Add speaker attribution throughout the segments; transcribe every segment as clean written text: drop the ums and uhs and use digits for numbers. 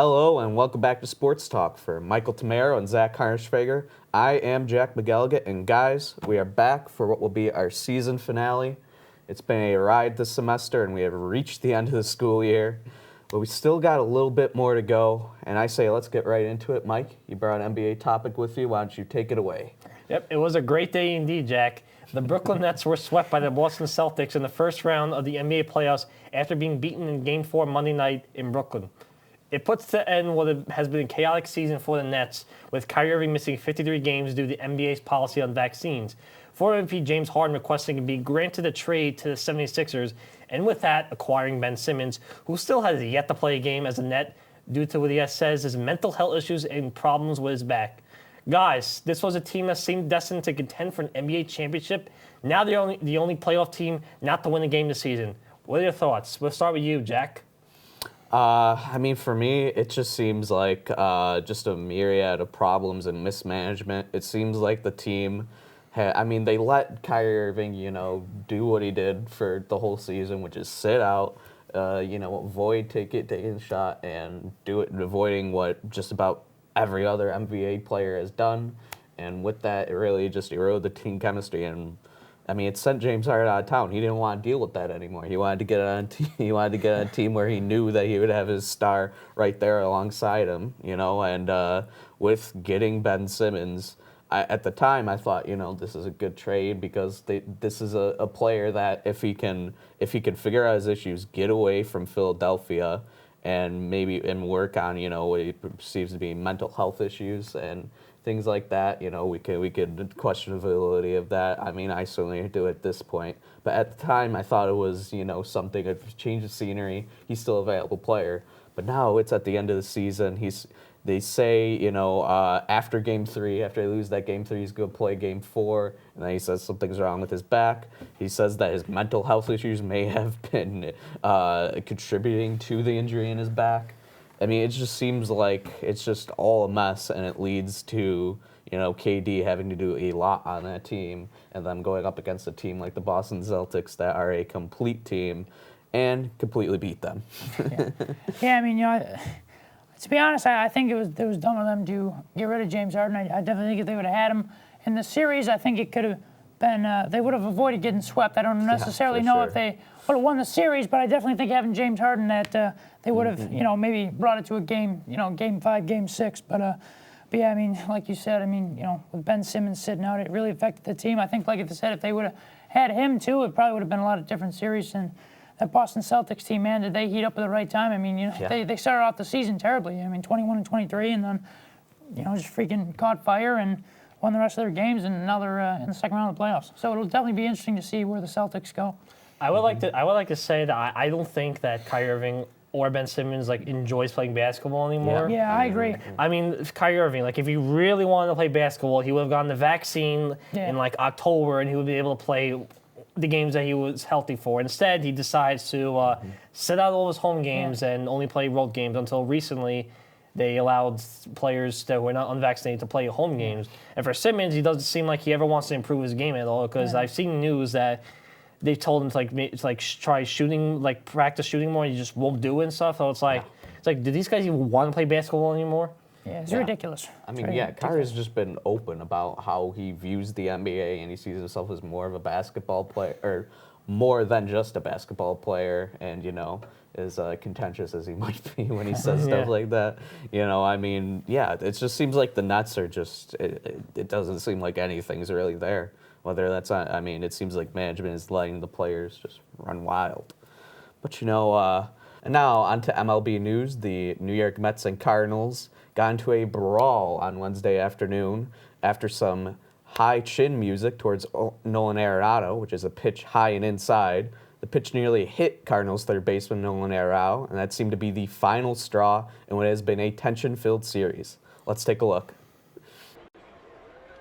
Speaker 1: Hello and welcome back to Sports Talk. For Michael Tamaro and Zach Harnschfager, I am Jack McElligott, and guys, we are back for what will be our season finale. It's been a ride this semester, and we have reached the end of the school year, but we still got a little bit more to go, and I say let's get right into it. Mike, you brought an NBA topic with you. Why don't you take it away?
Speaker 2: Yep, it was a great day indeed, Jack. The Brooklyn Nets were swept by the Boston Celtics in the first round of the NBA playoffs after being beaten in Game 4 Monday night in Brooklyn. It puts to end what has been a chaotic season for the Nets, with Kyrie Irving missing 53 games due to the NBA's policy on vaccines. Former MVP James Harden requesting to be granted a trade to the 76ers, and with that, acquiring Ben Simmons, who still has yet to play a game as a Net due to what he says his mental health issues and problems with his back. Guys, this was a team that seemed destined to contend for an NBA championship. Now they're the only playoff team not to win a game this season. What are your thoughts? We'll start with you, Jack.
Speaker 1: For me, it just seems like just a myriad of problems and mismanagement. It seems like the team they let Kyrie Irving, do what he did for the whole season, which is sit out, avoid taking the shot and do it, avoiding what just about every other NBA player has done. And with that, it really just eroded the team chemistry. And it sent James Harden out of town. He didn't want to deal with that anymore. He wanted to get on a team where he knew that he would have his star right there alongside him. And with getting Ben Simmons, at the time I thought, this is a good trade because this is a player that if he can figure out his issues, get away from Philadelphia, and work on what he perceives to be mental health issues and things like that, we could question the validity of that. I certainly do at this point. But at the time, I thought it was, something, a change of scenery. He's still a valuable player. But now it's at the end of the season. They say, after Game 3, after they lose that Game 3, he's going to play Game 4. And then he says something's wrong with his back. He says that his mental health issues may have been contributing to the injury in his back. It just seems like it's just all a mess, and it leads to, KD having to do a lot on that team, and them going up against a team like the Boston Celtics that are a complete team, and completely beat them.
Speaker 3: To be honest, I think it was dumb of them to get rid of James Harden. I definitely think if they would have had him in the series, I think it could have been, they would have avoided getting swept. I don't necessarily know if they would have won the series, but I definitely think having James Harden that they would have, maybe brought it to a game, Game 5, Game 6. But like you said, with Ben Simmons sitting out, it really affected the team. I think, like I said, if they would have had him too, it probably would have been a lot of different series. And that Boston Celtics team, man, did they heat up at the right time? They started off the season terribly. 21-23, and then, just freaking caught fire and won the rest of their games, and now they're in the second round of the playoffs. So it'll definitely be interesting to see where the Celtics go.
Speaker 2: I would like to say that I don't think that Kyrie Irving or Ben Simmons enjoys playing basketball anymore.
Speaker 3: Yeah, I agree.
Speaker 2: Kyrie Irving, if he really wanted to play basketball, he would have gotten the vaccine in October, and he would be able to play the games that he was healthy for. Instead, he decides to sit out all his home games and only play road games until recently. They allowed players that were not unvaccinated to play home games. And for Simmons, he doesn't seem like he ever wants to improve his game at all, because I've seen news that they've told him to try shooting, practice shooting more, and he just won't do it and stuff. So it's do these guys even want to play basketball anymore?
Speaker 3: Yeah, it's ridiculous.
Speaker 1: Kyrie's just been open about how he views the NBA, and he sees himself as more of a basketball player, or more than just a basketball player, and, as contentious as he might be when he says stuff like that. It just seems like the Nets are just, it doesn't seem like anything's really there. Whether that's, it seems like management is letting the players just run wild. But, and now on to MLB news. The New York Mets and Cardinals got into a brawl on Wednesday afternoon after some high chin music towards Nolan Arenado, which is a pitch high and inside. The pitch nearly hit Cardinals third baseman Nolan Arenado, and that seemed to be the final straw in what has been a tension-filled series. Let's take a look.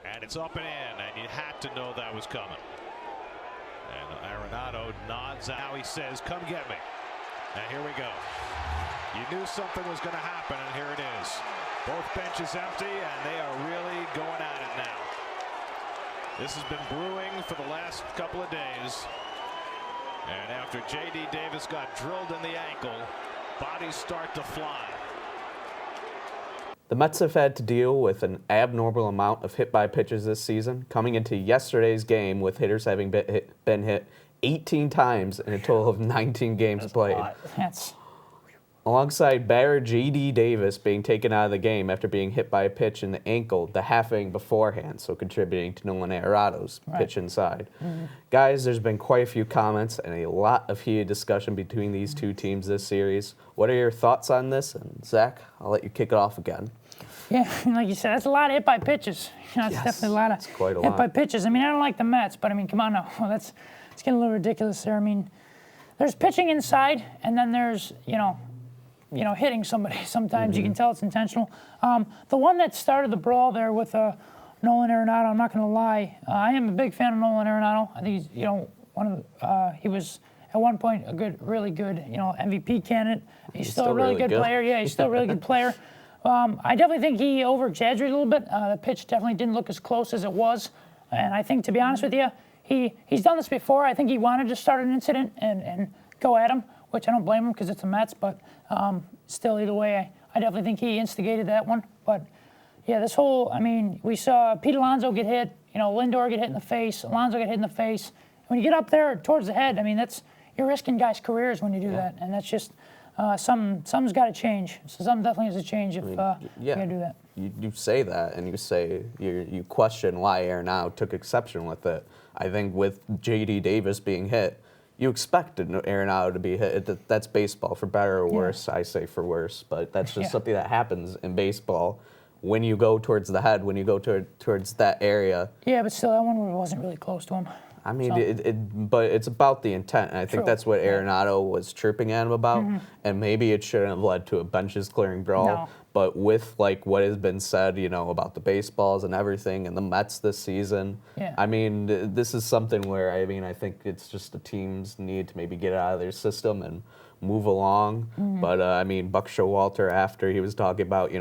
Speaker 4: And it's up and in, and you had to know that was coming. And Arenado nods out. Now he says, "Come get me." And here we go. You knew something was going to happen, and here it is. Both benches empty, and they are really going at it now. This has been brewing for the last couple of days. And after J.D. Davis got drilled in the ankle, bodies start to fly.
Speaker 1: The Mets have had to deal with an abnormal amount of hit by pitches this season, coming into yesterday's game with hitters having been hit 18 times in a total of 19 games played.
Speaker 3: That's
Speaker 1: Alongside batter J.D. Davis being taken out of the game after being hit by a pitch in the ankle the half inning beforehand, so contributing to Nolan Arenado's pitch inside. Guys, there's been quite a few comments and a lot of heated discussion between these two teams this series. What are your thoughts on this? And Zach, I'll let you kick it off again.
Speaker 3: Yeah, like you said, that's a lot of hit by pitches. That's definitely a lot of hit by pitches. I mean, I don't like the Mets, but I mean, come on now. Well, it's getting a little ridiculous there. I mean, there's pitching inside, and then there's, hitting somebody. Sometimes you can tell it's intentional. The one that started the brawl there with Nolan Arenado, I'm not going to lie, I am a big fan of Nolan Arenado. I think he's, he was at one point a really good, MVP candidate. He's still a really good player. Yeah, he's still a really good player. I definitely think he over-exaggerated a little bit. The pitch definitely didn't look as close as it was. And I think, to be honest with you, he's done this before. I think he wanted to start an incident and go at him, which I don't blame him because it's the Mets. But still, either way, I definitely think he instigated that one. But, yeah, we saw Pete Alonso get hit. Lindor get hit in the face. Alonso get hit in the face. When you get up there towards the head, I mean, you're risking guys' careers when you do that. And that's just... something's got to change. So something definitely has to change if you're going to do that.
Speaker 1: You say that, and you say you question why Arenado took exception with it. I think with J.D. Davis being hit, you expected Arenado to be hit. That's baseball, for better or worse. I say for worse, but that's just something that happens in baseball. When you go towards the head, when you go towards that area.
Speaker 3: Yeah, but still, that one wasn't really close to him.
Speaker 1: I mean, but it's about the intent, and I think that's what Arenado was chirping at him about, and maybe it shouldn't have led to a benches clearing brawl.
Speaker 3: No.
Speaker 1: But with what has been said, about the baseballs and everything, and the Mets this season, I mean, this is something where I think it's just the teams need to maybe get it out of their system and move along. But Buck Showalter, after he was talking about,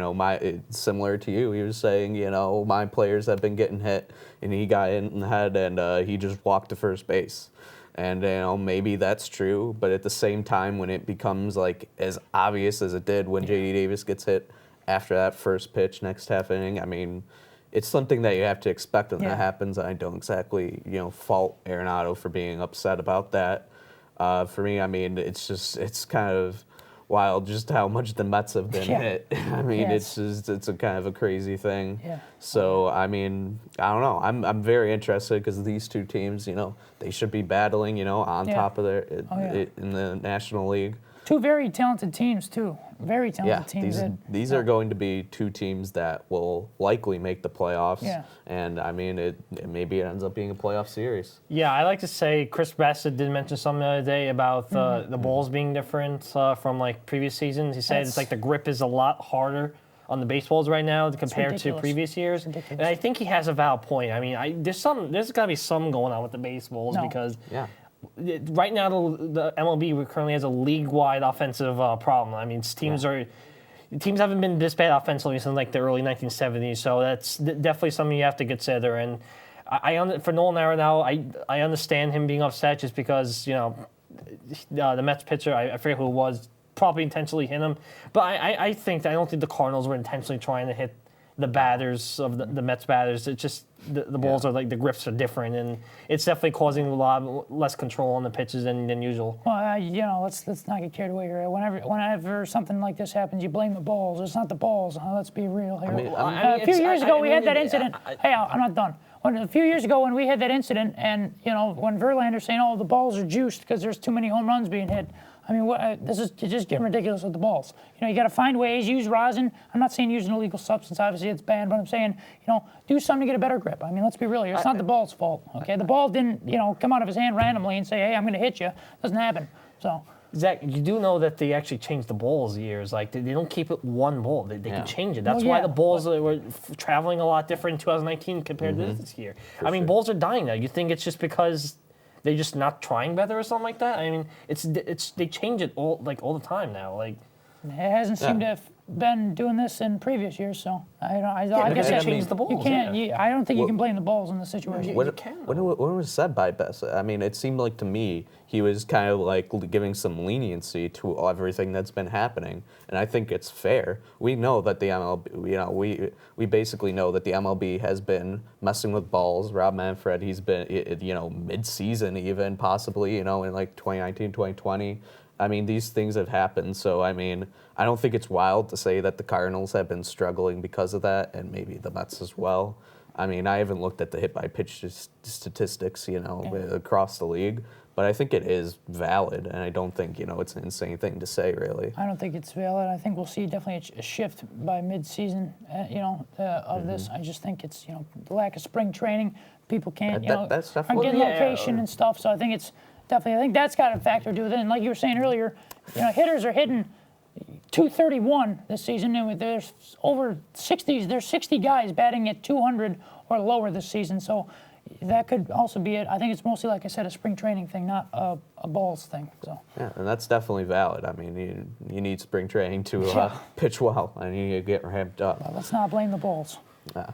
Speaker 1: similar to you, he was saying, my players have been getting hit, and he got in the head, and he just walked to first base. And maybe that's true, but at the same time, when it becomes as obvious as it did when J.D. Davis gets hit after that first pitch next half inning, I mean, it's something that you have to expect when that happens. I don't exactly fault Arenado for being upset about that. For me, I mean, it's kind of wild just how much the Mets have been hit. I mean, it's a kind of a crazy thing.
Speaker 3: Yeah.
Speaker 1: So, I mean, I don't know. I'm very interested because these two teams, they should be battling, on top of in the National League.
Speaker 3: Two very talented teams, too. Very talented teams.
Speaker 1: These are going to be two teams that will likely make the playoffs. Yeah. And, I mean, maybe it ends up being a playoff series.
Speaker 2: Yeah, I like to say Chris Bassett did mention something the other day about the balls being different from, previous seasons. He said it's the grip is a lot harder on the baseballs right now compared to previous years. And I think he has a valid point. I mean, there's got to be some going on with the baseballs because... Yeah. Right now, the MLB currently has a league-wide offensive problem. I mean, teams haven't been this bad offensively since the early 1970s. So that's definitely something you have to consider. And for Nolan Arenado, I understand him being upset just because the Mets pitcher, I forget who it was, probably intentionally hit him. But I don't think the Cardinals were intentionally trying to hit the batters of the Mets batters. It's just the balls are the grips are different, and it's definitely causing a lot less control on the pitches than usual.
Speaker 3: Well, let's not get carried away here. Whenever something like this happens, you blame the balls. It's not the balls. Let's be real here. A few years ago, we had that incident. I'm not done. A few years ago, when we had that incident, and when Verlander's saying, "Oh, the balls are juiced because there's too many home runs being hit." I mean, this is just getting ridiculous with the balls. You got to find ways. Use rosin. I'm not saying use an illegal substance. Obviously, it's banned. But I'm saying, do something to get a better grip. I mean, let's be real here. It's not the ball's fault. Okay, the ball didn't, come out of his hand randomly and say, "Hey, I'm going to hit you." It doesn't happen. So.
Speaker 2: Zach, you do know that they actually changed the balls years. They don't keep it one ball. They can change it. That's why the balls were traveling a lot different in 2019 compared to this year. Balls are dying now. You think it's just because they're just not trying better or something like that? I mean, they change it all the time now.
Speaker 3: It hasn't seemed to been doing this in previous years, so I guess
Speaker 2: they
Speaker 3: you
Speaker 2: changed the balls,
Speaker 3: You can't.
Speaker 2: yeah.
Speaker 3: I don't think you can blame the balls in this situation.
Speaker 1: When
Speaker 2: can,
Speaker 1: it was said by Bess, I mean, it seemed like to me he was kind of like giving some leniency to everything that's been happening, and I think it's fair. We know that the MLB, we basically know that the MLB has been messing with balls. Rob Manfred, he's been, mid-season even possibly, in like 2019, 2020. I mean, these things have happened, so I mean, I don't think it's wild to say that the Cardinals have been struggling because of that, and maybe the Mets as well. I mean, I haven't looked at the hit-by-pitch statistics, across the league, but I think it is valid, and I don't think, it's an insane thing to say, really.
Speaker 3: I don't think it's valid. I think we'll see definitely a shift by mid-season, of this. I just think it's, the lack of spring training. People can't,
Speaker 1: that's
Speaker 3: aren't
Speaker 1: definitely
Speaker 3: getting location and stuff, so I think it's definitely, I think that's got a factor to do with it. And like you were saying earlier, hitters are hitting 231 this season, and there's over 60. There's 60 guys batting at 200 or lower this season. So that could also be it. I think it's mostly, like I said, a spring training thing, not a balls thing. So
Speaker 1: yeah, and that's definitely valid. I mean, you need spring training to pitch well, and you need to get ramped up.
Speaker 3: Well, let's not blame the balls.
Speaker 1: Yeah.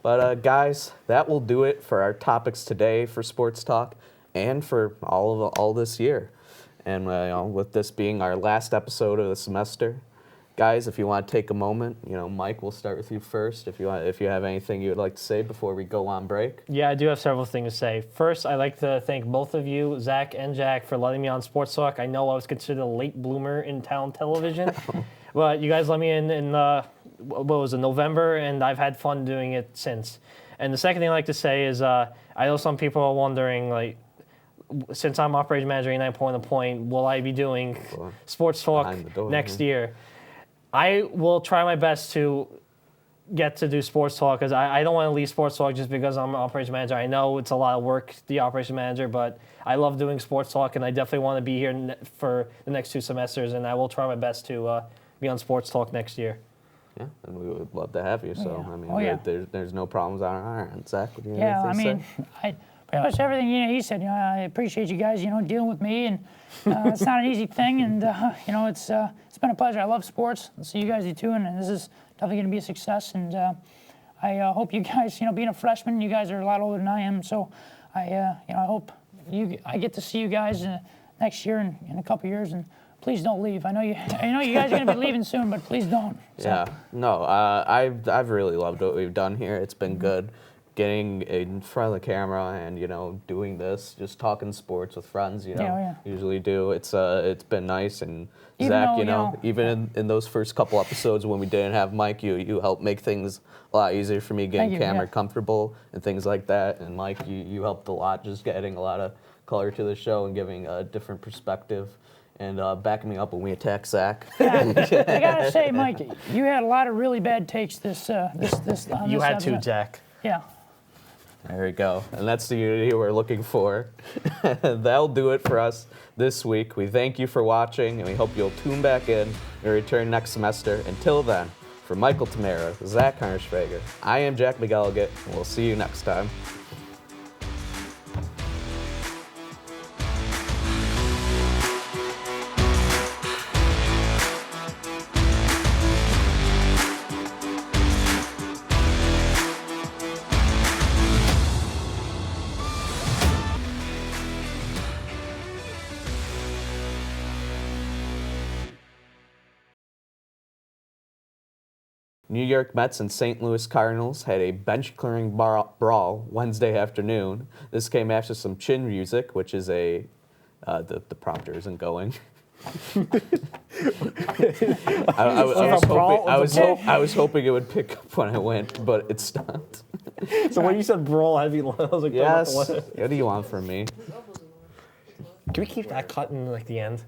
Speaker 1: But guys, that will do it for our topics today for Sports Talk and for all this year. And with this being our last episode of the semester, guys, if you want to take a moment, Mike, we'll start with you first. If you have anything you would like to say before we go on break.
Speaker 2: Yeah, I do have several things to say. First, I'd like to thank both of you, Zach and Jack, for letting me on Sports Talk. I know I was considered a late bloomer in town television. Well, you guys let me in what was it, November, and I've had fun doing it since. And the second thing I'd like to say is I know some people are wondering, like, since I'm operations manager 89 Point to Point, will I be doing Sports Talk next year? I will try my best to get to do Sports Talk because I don't want to leave Sports Talk just because I'm an operations manager. I know it's a lot of work, the operations manager, but I love doing Sports Talk, and I definitely want to be here for the next 2 semesters, and I will try my best to be on Sports Talk next year.
Speaker 1: Yeah, and we would love to have you. So,
Speaker 3: Yeah.
Speaker 1: I mean, there's no problems on our end. Zach, what do you
Speaker 3: Yeah, I
Speaker 1: have anything
Speaker 3: mean,
Speaker 1: to say?
Speaker 3: pretty much everything he said. I appreciate you guys, dealing with me, and it's not an easy thing. And it's been a pleasure. I love sports, so you guys do too. And this is definitely going to be a success. And I hope you guys, being a freshman, you guys are a lot older than I am. So I hope I get to see you guys next year and in a couple years. And please don't leave. I know you guys are going to be leaving soon, but please don't. So.
Speaker 1: Yeah, no, I've really loved what we've done here. It's been good. Getting in front of the camera and doing this, just talking sports with friends, usually do. It's been nice, and
Speaker 3: Even
Speaker 1: Zach,
Speaker 3: though,
Speaker 1: even in those first couple episodes when we didn't have Mike, you helped make things a lot easier for me getting camera comfortable and things like that. And Mike, you helped a lot, just getting a lot of color to the show and giving a different perspective. And backing me up when we attack Zach.
Speaker 3: Yeah, I gotta say, Mike, you had a lot of really bad takes this on
Speaker 2: You
Speaker 3: this
Speaker 2: had
Speaker 3: episode.
Speaker 2: to, Jack.
Speaker 3: Yeah.
Speaker 1: There we go. And that's the unity we're looking for. That'll do it for us this week. We thank you for watching, and we hope you'll tune back in and return next semester. Until then, for Michael Tamara, Zach Harnschwager, I am Jack McElligott, and we'll see you next time. New York Mets and St. Louis Cardinals had a bench-clearing brawl Wednesday afternoon. This came after some chin music, which is the prompter isn't going. I was hoping it would pick up when I went, but it stopped.
Speaker 2: So when you said brawl, I was like,
Speaker 1: yes. What do you want from me?
Speaker 2: Can we keep that cut in like the end?